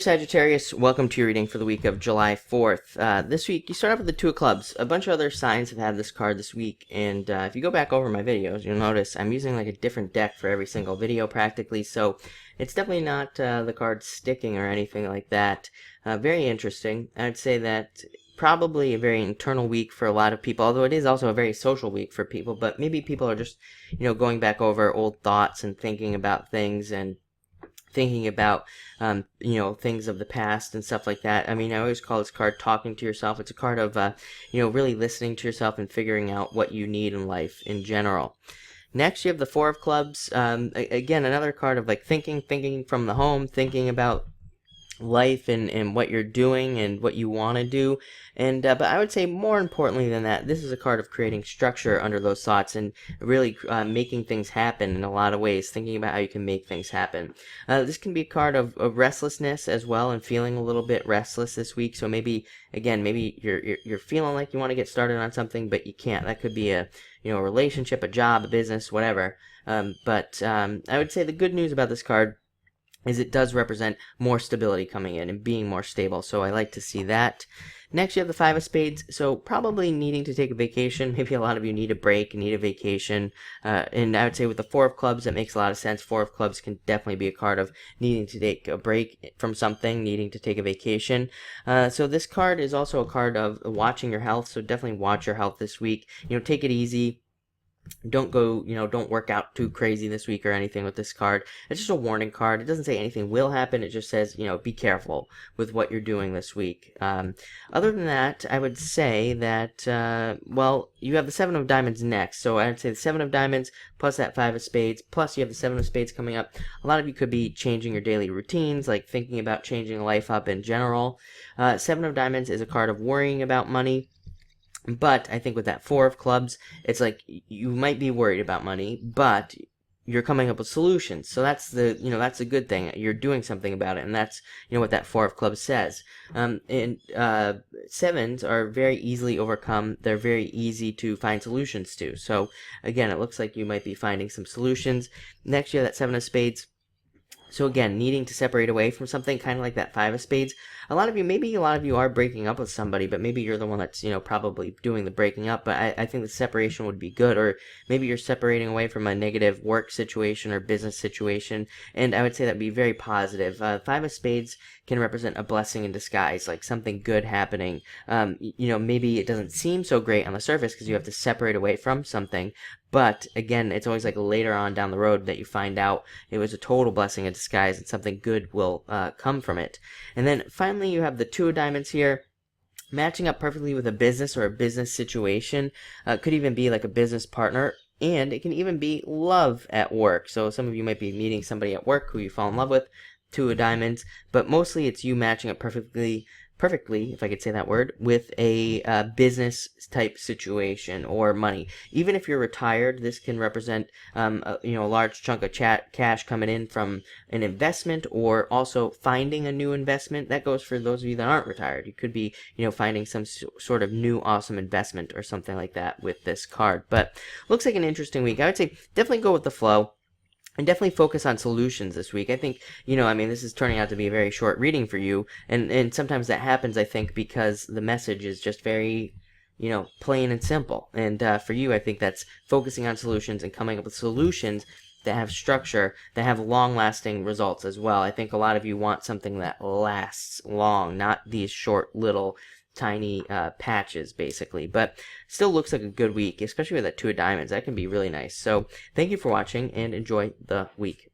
Sagittarius, welcome to your reading for the week of July 4th. This week, you start off with the Two of Clubs. A bunch of other signs have had this card this week, and if you go back over my videos, you'll notice I'm using like a different deck for every single video practically, so it's definitely not the card sticking or anything like that. Very interesting. I'd say that probably a very internal week for a lot of people, although it is also a very social week for people, but maybe people are just, going back over old thoughts and thinking about things and thinking about, things of the past and stuff like that. I mean, I always call this card talking to yourself. It's a card of, really listening to yourself and figuring out what you need in life in general. Next, you have the Four of Clubs. Again, another card of like thinking from the home, thinking about life and what you're doing and what you want to do. And but I would say more importantly than that, this is a card of creating structure under those thoughts and really making things happen in a lot of ways, thinking about how you can make things happen. This can be a card of restlessness as well, and feeling a little bit restless this week. So maybe you're feeling like you want to get started on something, but you can't. That could be a relationship, a job, a business, whatever. But I would say the good news about this card is it does represent more stability coming in and being more stable, so I like to see that. Next, you have the Five of Spades, so probably needing to take a vacation. Maybe a lot of you need a break, need a vacation, and I would say with the Four of Clubs, that makes a lot of sense. Four of Clubs can definitely be a card of needing to take a break from something, needing to take a vacation. So this card is also a card of watching your health, so definitely watch your health this week. Take it easy. Don't go, don't work out too crazy this week or anything with this card. It's just a warning card. It doesn't say anything will happen. It just says, be careful with what you're doing this week. Other than that, I would say that, you have the Seven of Diamonds next. So I would say the Seven of Diamonds plus that Five of Spades, plus you have the Seven of Spades coming up. A lot of you could be changing your daily routines, like thinking about changing life up in general. Seven of Diamonds is a card of worrying about money. But I think with that Four of Clubs, it's like you might be worried about money, but you're coming up with solutions. So that's that's a good thing. You're doing something about it, and that's what that Four of Clubs says. Sevens are very easily overcome. They're very easy to find solutions to. So again, it looks like you might be finding some solutions. Next, you have that Seven of Spades. So again, needing to separate away from something, kind of like that Five of Spades. Maybe a lot of you are breaking up with somebody, but maybe you're the one that's, probably doing the breaking up. But I think the separation would be good. Or maybe you're separating away from a negative work situation or business situation. And I would say that would be very positive. Five of Spades can represent a blessing in disguise, like something good happening. Maybe it doesn't seem so great on the surface because you have to separate away from something. But again, it's always like later on down the road that you find out it was a total blessing in disguise and something good will come from it. And then finally, you have the Two of Diamonds here, matching up perfectly with a business or a business situation. Could even be like a business partner. And it can even be love at work. So some of you might be meeting somebody at work who you fall in love with. Two of Diamonds. But mostly it's you matching up perfectly, if I could say that word, with a business type situation or money. Even if you're retired, this can represent a large chunk of cash coming in from an investment, or also finding a new investment. That goes for those of you that aren't retired. You could be finding some sort of new awesome investment or something like that with this card. But looks like an interesting week. I would say definitely go with the flow. And definitely focus on solutions this week. I think, this is turning out to be a very short reading for you. And sometimes that happens, I think, because the message is just very, plain and simple. And for you, I think that's focusing on solutions and coming up with solutions that have structure, that have long-lasting results as well. I think a lot of you want something that lasts long, not these short little tiny patches, basically. But still looks like a good week, especially with that Two of Diamonds. That can be really nice. So thank you for watching and enjoy the week.